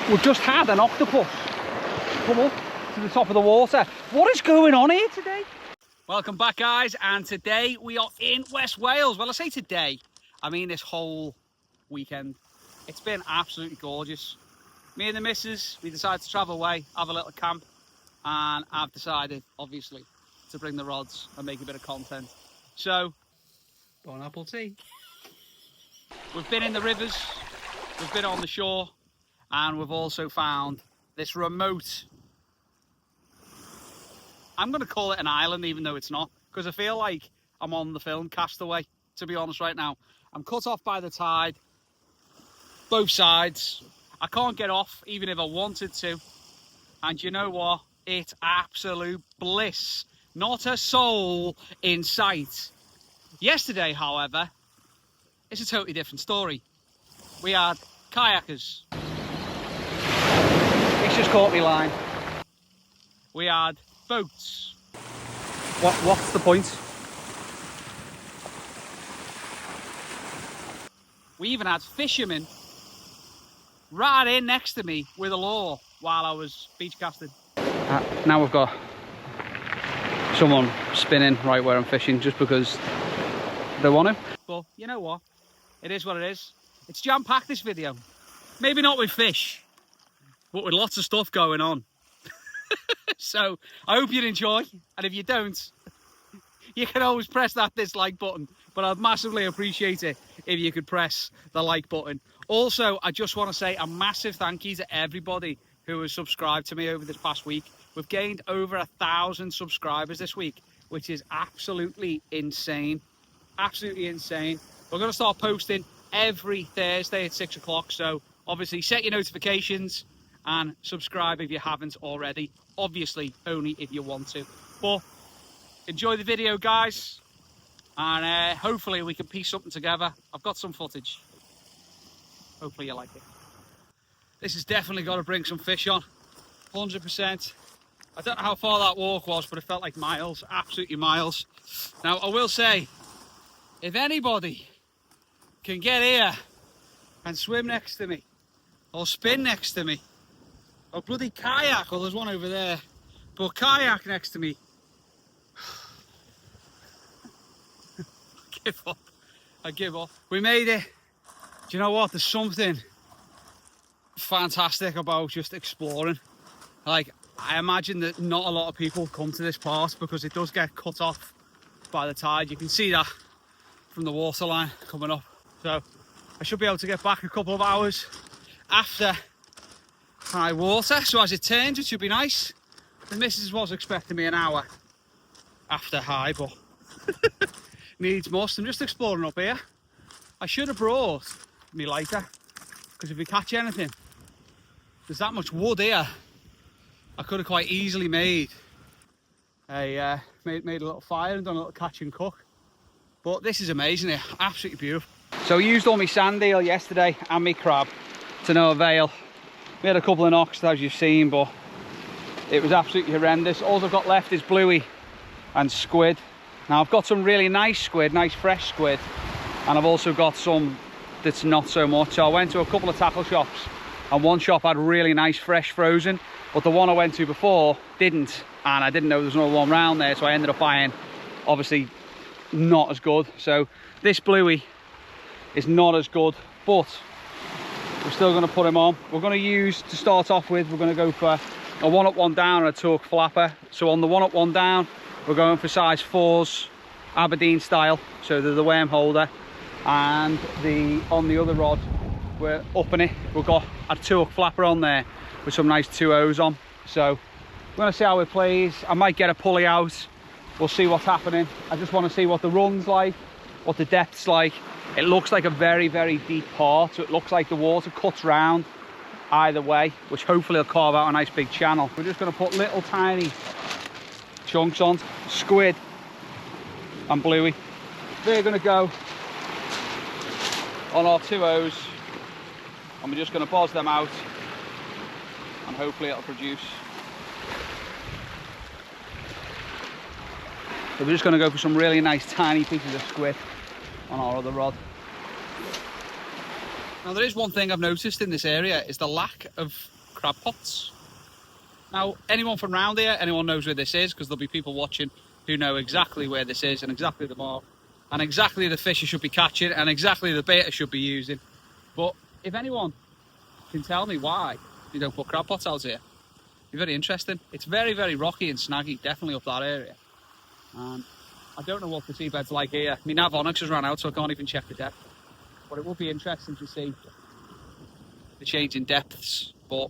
We've just had an octopus come up to the top of the water. What is going on here today? Welcome back, guys, and today we are in West Wales. Well, I say today, I mean this whole weekend. It's been absolutely gorgeous. Me and the missus, we decided to travel away, have a little camp, and I've decided, obviously, to bring the rods and make a bit of content. So, bon appetit. We've been in the rivers, we've been on the shore, and we've also found this remote, I'm going to call it an island even though it's not, because I feel like I'm on the film Castaway, to be honest right now. I'm cut off by the tide, both sides. I can't get off even if I wanted to. And you know what? It's absolute bliss. Not a soul in sight. Yesterday, however, it's a totally different story. We had kayakers. He's just caught me line. We had boats. What's the point? We even had fishermen right in next to me with a lure while I was beach casting. Now we've got someone spinning right where I'm fishing just because they want to. But you know what? It is what it is. It's jam-packed, this video. Maybe not with fish, but with lots of stuff going on. So I hope you enjoy, and if you don't, you can always press that dislike button, but I'd massively appreciate it if you could press the like button. Also, I just want to say a massive thank you to everybody who has subscribed to me over this past week. We've gained over 1,000 subscribers this week, which is absolutely insane. Absolutely insane. We're going to start posting every Thursday at 6 o'clock, so obviously set your notifications and subscribe if you haven't already. Obviously, only if you want to. But enjoy the video, guys, and hopefully we can piece something together. I've got some footage. Hopefully you like it. This has definitely got to bring some fish on, 100%. I don't know how far that walk was, but it felt like miles, absolutely miles. Now, I will say, if anybody can get here and swim next to me, or spin next to me, or bloody kayak, well, there's one over there, but kayak next to me, I give up. We made it. Do you know what? There's something fantastic about just exploring. Like, I imagine that not a lot of people come to this part because it does get cut off by the tide. You can see that from the waterline coming up. So I should be able to get back a couple of hours after high water. So as it turns, it should be nice. The missus was expecting me an hour after high, but needs must. I'm just exploring up here. I should have brought me lighter, because if we catch anything, there's that much wood here. I could have quite easily made a little fire and done a little catch and cook. But this is amazing here, absolutely beautiful. So I used all my sand eel yesterday and my crab to no avail. We had a couple of knocks, as you've seen, but it was absolutely horrendous. All I've got left is bluey and squid. Now I've got some really nice squid, nice fresh squid, and I've also got some that's not so much. So I went to a couple of tackle shops, and one shop had really nice fresh frozen, but the one I went to before didn't, and I didn't know there was another one around there, so I ended up buying, obviously, not as good. So this bluey is not as good, but we're still going to put him on. We're going to use, to start off with, we're going to go for a 1 up 1 down and a torque flapper. So on the 1 up 1 down, we're going for size 4s, Aberdeen style, so they're the worm holder. And on the other rod, we're upping it. We've got a torque flapper on there with some nice 2.0s on. So we're going to see how it plays. I might get a pulley out. We'll see what's happening. I just want to see what the run's like, what the depth's like. It looks like a very, very deep part, so it looks like the water cuts round either way, which hopefully will carve out a nice big channel. We're just going to put little tiny chunks on, squid and bluey. They're going to go on our 2.0s, and we're just going to buzz them out, and hopefully it'll produce. So we're just going to go for some really nice tiny pieces of squid on our other rod. Now there is one thing I've noticed in this area, is the lack of crab pots. Now, anyone from round here, anyone knows where this is, because there'll be people watching who know exactly where this is and exactly the mark and exactly the fish you should be catching and exactly the bait I should be using. But if anyone can tell me why you don't put crab pots out here, it'd be very interesting. It's very, very rocky and snaggy, definitely up that area. I don't know what the seabed's like here. My nav onyx has run out, so I can't even check the depth. But it would be interesting to see the change in depths. But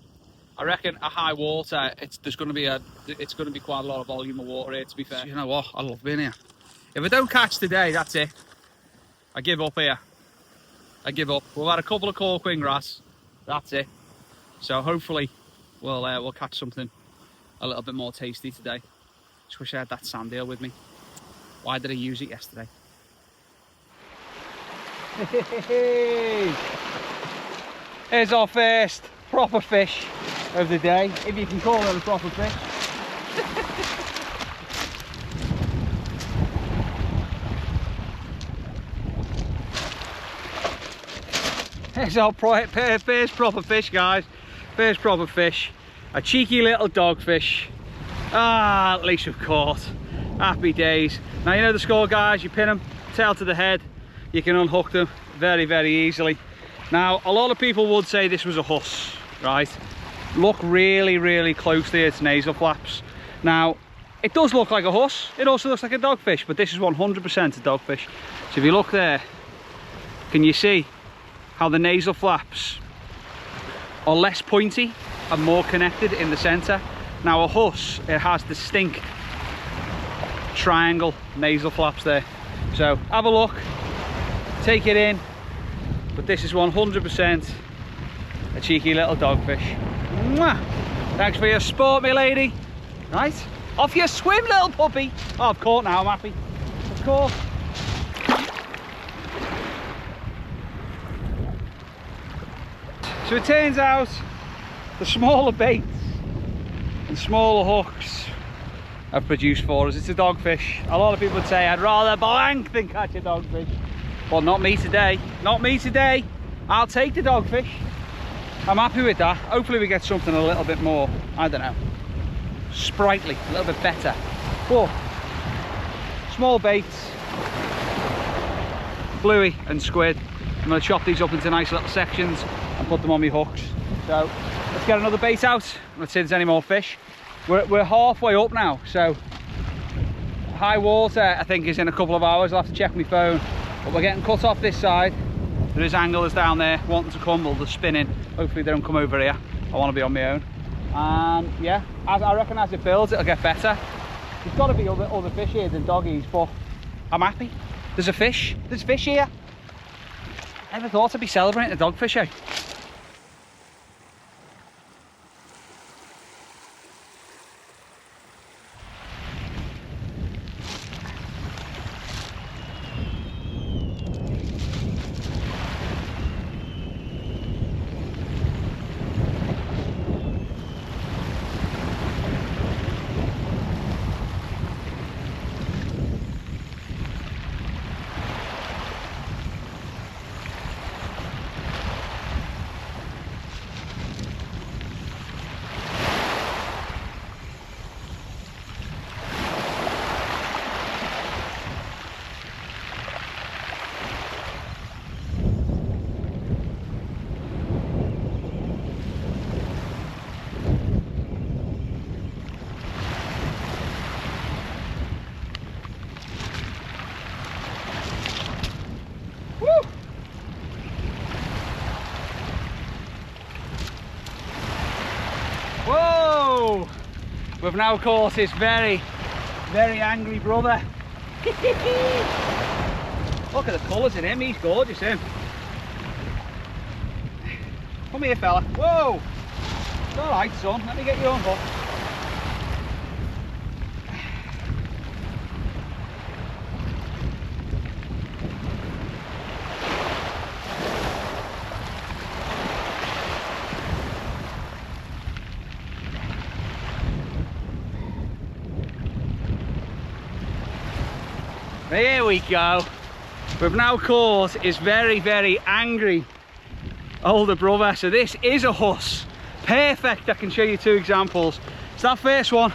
I reckon at high water, it's going to be quite a lot of volume of water here, to be fair. You know what? I love being here. If I don't catch today, that's it. I give up here. I give up. We've had a couple of cork wing wrasse. That's it. So hopefully we'll catch something a little bit more tasty today. Just wish I had that sand eel with me. Why did I use it yesterday? Here's our first proper fish of the day, if you can call it a proper fish. Here's our first proper fish, guys. First proper fish. A cheeky little dogfish. At least we've caught. Happy days. Now you know the score, guys. You pin them, tail to the head. You can unhook them very, very easily. Now, a lot of people would say this was a huss, right? Look really, really closely at its nasal flaps. Now, it does look like a huss. It also looks like a dogfish, but this is 100% a dogfish. So if you look there, can you see how the nasal flaps are less pointy and more connected in the center? Now, a huss, it has distinct triangle nasal flaps there. So have a look, take it in. But this is 100% a cheeky little dogfish. Mwah! Thanks for your sport, me lady. Right, off you swim, little puppy. Oh, I've caught now, I'm happy. Of course. So it turns out the smaller baits and smaller hooks have produced for us. It's a dogfish. A lot of people would say I'd rather blank than catch a dogfish. But not me today. Not me today. I'll take the dogfish. I'm happy with that. Hopefully we get something a little bit more, I don't know, sprightly, a little bit better. But small baits, bluey and squid. I'm going to chop these up into nice little sections and put them on my hooks. So let's get another bait out. Let's see if there's any more fish. We're halfway up now, so high water I think is in a couple of hours. I'll have to check my phone. But we're getting cut off this side. There is anglers down there wanting to come, well, they're spinning. Hopefully they don't come over here. I want to be on my own. And yeah, I reckon as it builds, it'll get better. There's got to be other fish here than doggies, but I'm happy. There's a fish. There's fish here. Never thought I'd be celebrating a dogfish, eh? Whoa! We've now caught this very, very angry brother. Look at the colours in him, he's gorgeous, him. Come here, fella. Whoa! It's alright, son, let me get you on hook. There we go. We've now caught his very, very angry older brother. So this is a huss. perfect. I can show you 2 examples. So that first one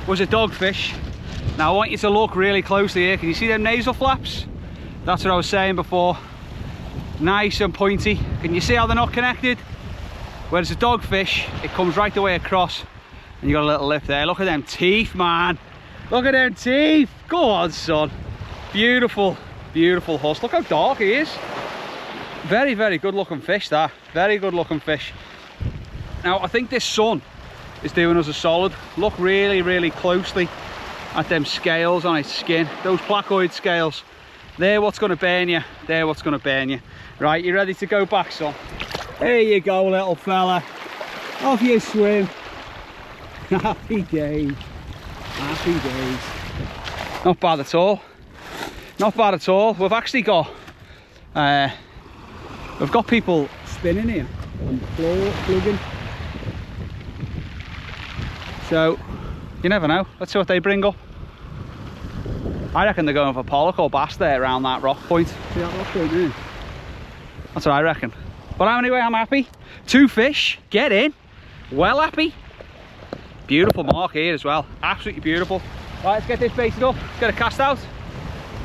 was a dogfish. Now I want you to look really closely here. Can you see them nasal flaps? That's what I was saying before. Nice and pointy. Can you see how they're not connected? Whereas a dogfish, it comes right the way across and you got a little lip there. Look at them teeth, man. Look at them teeth. Go on, son. Beautiful, beautiful husk. Look how dark he is. Very, very good looking fish, that. Very good looking fish. Now, I think this sun is doing us a solid. Look really, really closely at them scales on its skin. Those placoid scales. They're what's going to burn you. They're what's going to burn you. Right, you ready to go back, son? There you go, little fella. Off you swim. Happy days. Happy days. Not bad at all. Not bad at all. We've actually got people spinning here on the floor, plugging. So you never know. Let's see what they bring up. I reckon they're going for pollock or bass there around that rock point. See that rock point there? That's what I reckon. But anyway, I'm happy. 2 fish, get in. Well happy. Beautiful mark here as well. Absolutely beautiful. Right, let's get this baited up. Let's get a cast out.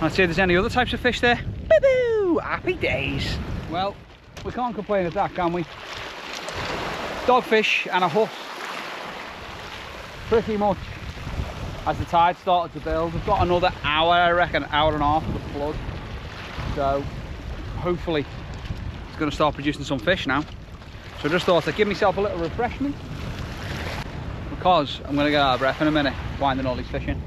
Let's see if there's any other types of fish there. Boo-boo! Happy days. Well, we can't complain at that, can we? Dogfish and a husk. Pretty much as the tide started to build. We've got another hour, I reckon, hour and a half of the flood. So hopefully it's going to start producing some fish now. So I just thought I'd give myself a little refreshment, because I'm going to get out of breath in a minute winding all these fish in.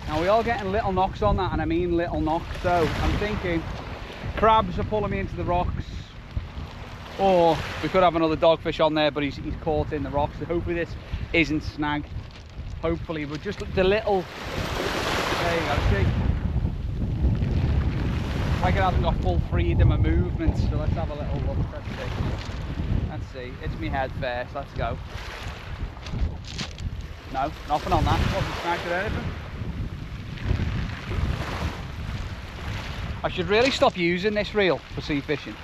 Now we are getting little knocks on that, and I mean little knocks. So I'm thinking crabs are pulling me into the rocks, or we could have another dogfish on there, but he's caught in the rocks. So hopefully this isn't snagged. Hopefully, but just the little, there you go, see? Like it hasn't got full freedom of movement, so let's have a little look. Let's see. Let's see. It's me head first. Let's go. No, nothing on that. Wasn't snagged or anything. I should really stop using this reel for sea fishing.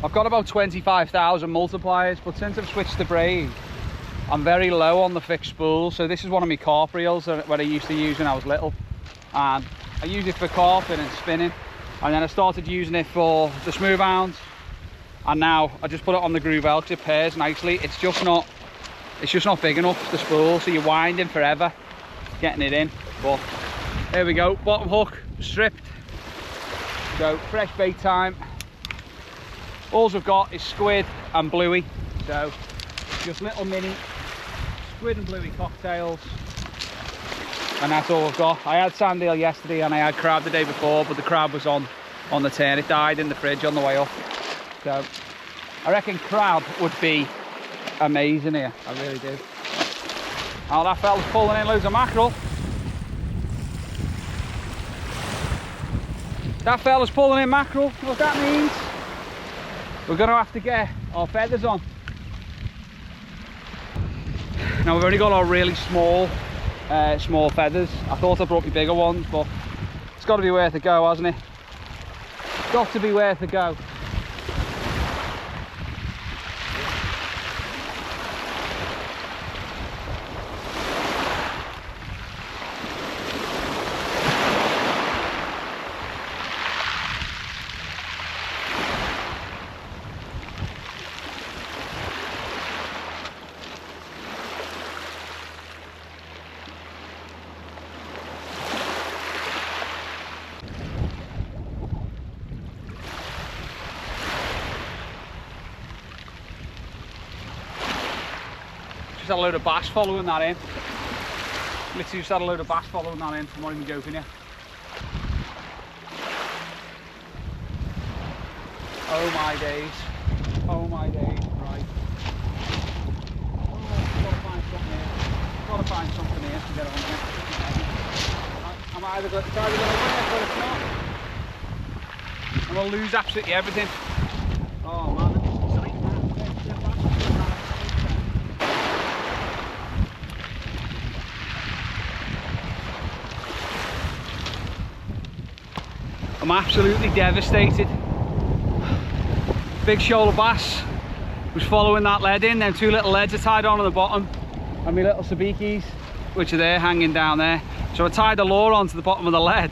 I've got about 25,000 multipliers, but since I've switched to braid, I'm very low on the fixed spool. So this is one of my carp reels that I used to use when I was little. And I use it for carping and spinning. And then I started using it for the smooth hounds. And now I just put it on the groove because it pairs nicely. It's just not big enough, the spool, so you're winding forever getting it in. But there we go, bottom hook stripped. So fresh bait time. All we've got is squid and bluey, so just little mini squid and bluey cocktails, and that's all we've got. I had sandeel yesterday and I had crab the day before, but the crab was on the tin. It died in the fridge on the way up. So I reckon crab would be amazing here, I really do. Oh, that fella's pulling in loads of mackerel. That fella's pulling in mackerel. What that means, we're going to have to get our feathers on. Now we've only got our really small feathers. I thought I brought me bigger ones, but it's got to be worth a go, hasn't it? Got to be worth a go. Just had a load of bass following that in. Literally just had a load of bass following that in, I'm not even joking here. Oh my days. Oh my days, right. Oh, gotta find something here. Gotta find something here to get on here. I'm either going to work or it's not. I'm going to lose absolutely everything. Oh man. I'm absolutely devastated. big shoal of bass was following that lead in. Them two little leads are tied on the bottom, and my little sabikis, which are there hanging down there. So I tied the lure onto the bottom of the lead,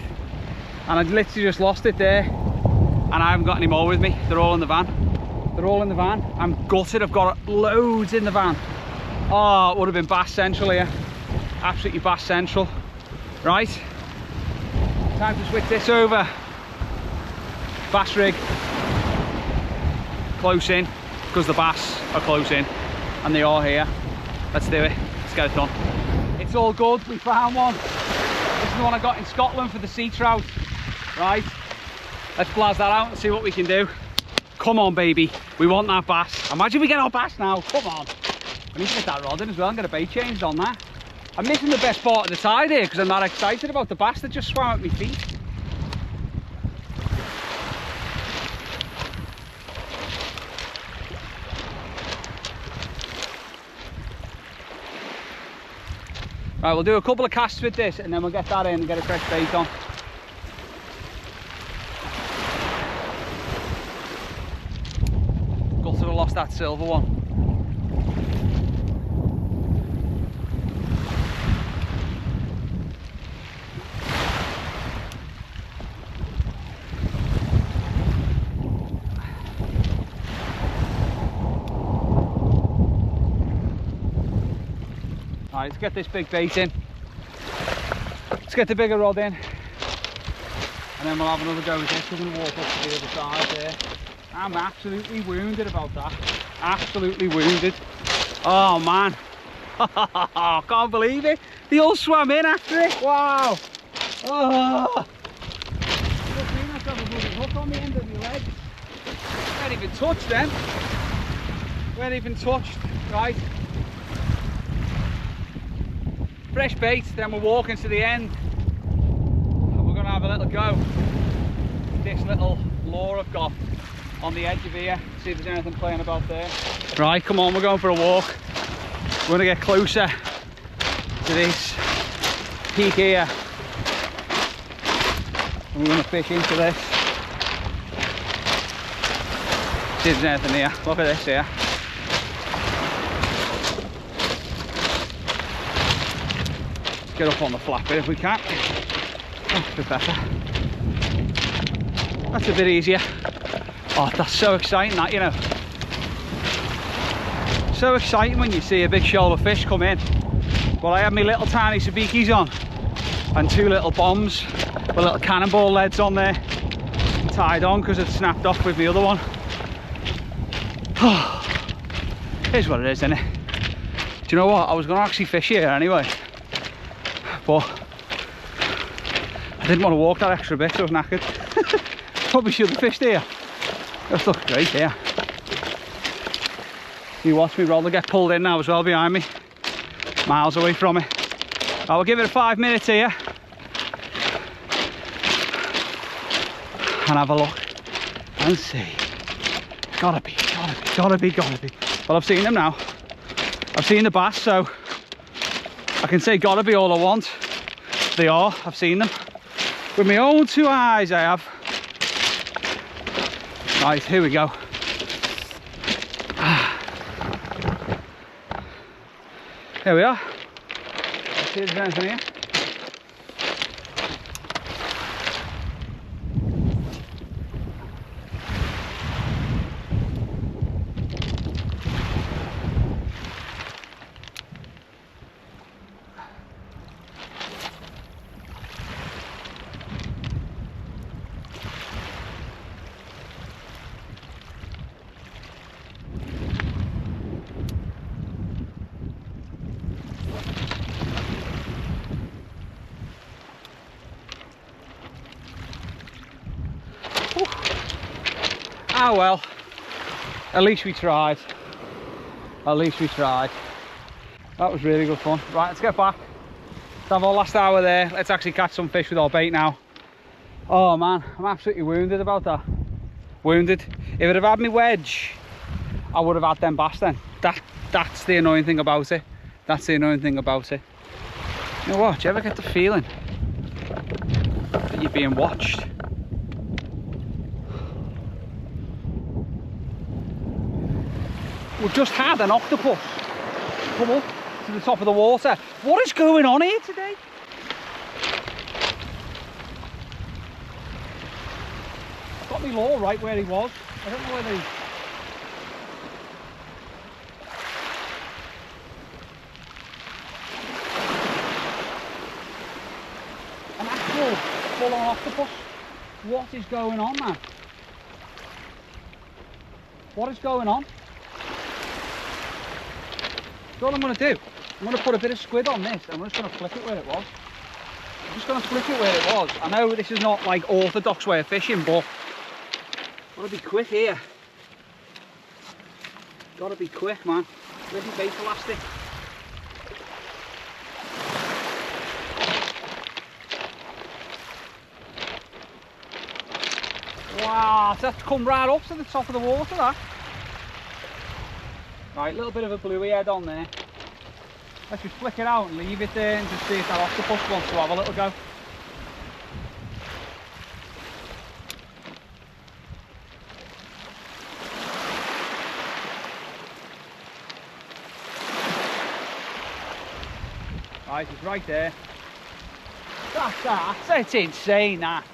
and I literally just lost it there, and I haven't got any more with me. They're all in the van. They're all in the van. I'm gutted. I've got loads in the van. Oh, it would have been bass central here. Absolutely bass central. Right, time to switch this over. Bass rig close in, because the bass are close in, and they are here. Let's do it. Let's get it done. It's all good. We found one. This is the one I got in Scotland for the sea trout. Right, let's blast that out and see what we can do. Come on, baby, we want that bass. Imagine we get our bass now. Come on. I need to get that rod in as well and get a bait changed on that. I'm missing the best part of the tide here because I'm not excited about the bass that just swam at my feet. Right, we'll do a couple of casts with this and then we'll get that in and get a fresh bait on. Gutted I lost that silver one. Right, let's get this big bait in. Let's get the bigger rod in. And then we'll have another go with this. We're going to walk up to the other side there. I'm absolutely wounded about that. Absolutely wounded. Oh man. Can't believe it. They all swam in after it. Wow. Oh. Look, we must have a bloody hook on the end of your leg. We ain't even touched them. We ain't even touched. Right. Fresh bait, then we're walking to the end and we're going to have a little go with this little lure I've got on the edge of here, see if there's anything playing about there. Right, come on, we're going for a walk. We're going to get closer to this peak here and we're going to fish into this. See if there's anything here. Look at this here. Get up on the flat bit if we can. Oh, a bit better. That's a bit easier. Oh, that's so exciting, that, you know. So exciting when you see a big shoal of fish come in. Well, I had my little tiny sabikis on and two little bombs with little cannonball leads on there tied on because it snapped off with the other one. Oh, here's what it is, isn't it? Do you know what? I was going to actually fish here anyway, but I didn't want to walk that extra bit, so I was knackered. Probably should have fished here. This looks great here. You watch me rod get pulled in now as well behind me. Miles away from it. I will give it 5 minutes here and have a look and see. Gotta be. Well, I've seen them now. I've seen the bass, so I can say gotta be all I want. They are. I've seen them with my own 2 eyes. I have. Right, here we go. Here we are. Let's see if there's anything here. Ah well, at least we tried. At least we tried. That was really good fun. Right, let's get back. Let's have our last hour there. Let's actually catch some fish with our bait now. Oh man, I'm absolutely wounded about that. Wounded. If it had had me wedge, I would have had them bass then. That's the annoying thing about it. That's the annoying thing about it. You know what, do you ever get the feeling that you're being watched? we've just had an octopus come up to the top of the water. What is going on here today? I've got my lure right where he was. I don't know whether he... An actual full-on octopus. What is going on, man? What is going on? So all I'm going to do, I'm going to put a bit of squid on this. I'm just going to flick it where it was. I'm just going to flick it where it was. I know this is not like orthodox way of fishing, but got to be quick here. Got to be quick, man. Ready bait elastic. Wow, that's come right up to the top of the water, that. Right, a little bit of a bluey head on there. Let's just flick it out and leave it there and just see if that octopus wants to have a little go. Right, it's right there. That's insane, that.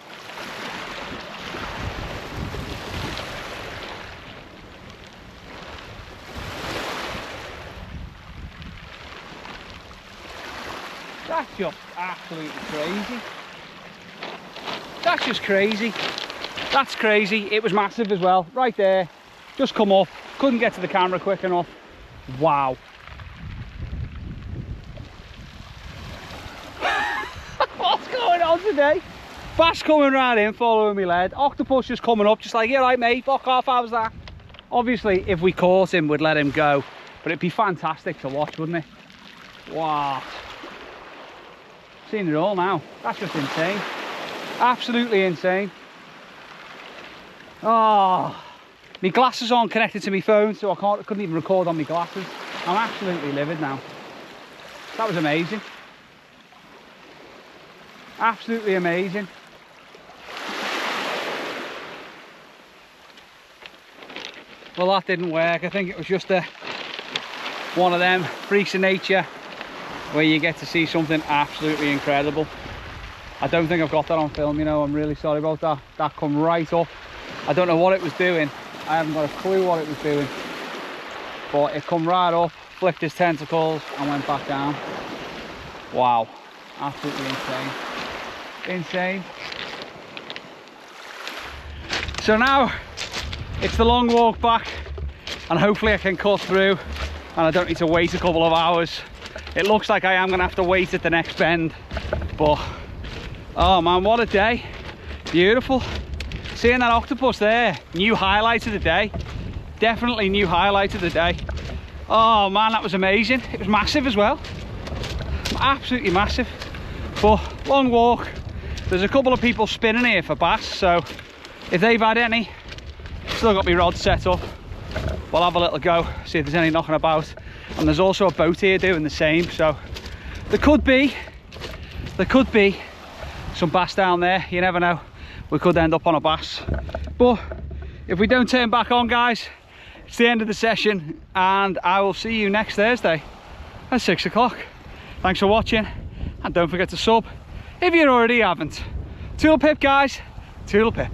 That's just absolutely crazy. That's just crazy. That's crazy. It was massive as well. Right there. Just come up. Couldn't get to the camera quick enough. Wow. What's going on today? Bass coming right in, following me lead. Octopus just coming up, just like, yeah, right, mate, fuck off, how's that? Obviously, if we caught him, we'd let him go. But it'd be fantastic to watch, wouldn't it? Wow. Seen it all now. That's just insane. Absolutely insane. Oh, my glasses aren't connected to my phone, so I couldn't even record on my glasses. I'm absolutely livid now. That was amazing. Absolutely amazing. Well, that didn't work. I think it was just one of them freaks of nature where you get to see something absolutely incredible. I don't think I've got that on film, you know. I'm really sorry about that. That come right up. I don't know what it was doing. I haven't got a clue what it was doing. But it come right up, flicked his tentacles and went back down. Wow. Absolutely insane. Insane. So now it's the long walk back, and hopefully I can cut through and I don't need to wait a couple of hours. It looks like I am going to have to wait at the next bend, but oh man, what a day. Beautiful. Seeing that octopus there, new highlight of the day. Definitely new highlight of the day. Oh man, that was amazing. It was massive as well. Absolutely massive. But long walk. There's a couple of people spinning here for bass, so if they've had any, still got my rod set up. We'll have a little go, see if there's any knocking about. And there's also a boat here doing the same, so there could be some bass down there. You never know, we could end up on a bass. But if we don't turn back on, guys, it's the end of the session, and I will see you next Thursday at 6 o'clock. Thanks for watching, and don't forget to sub if you already haven't. Toodle pip, guys. Toodle pip.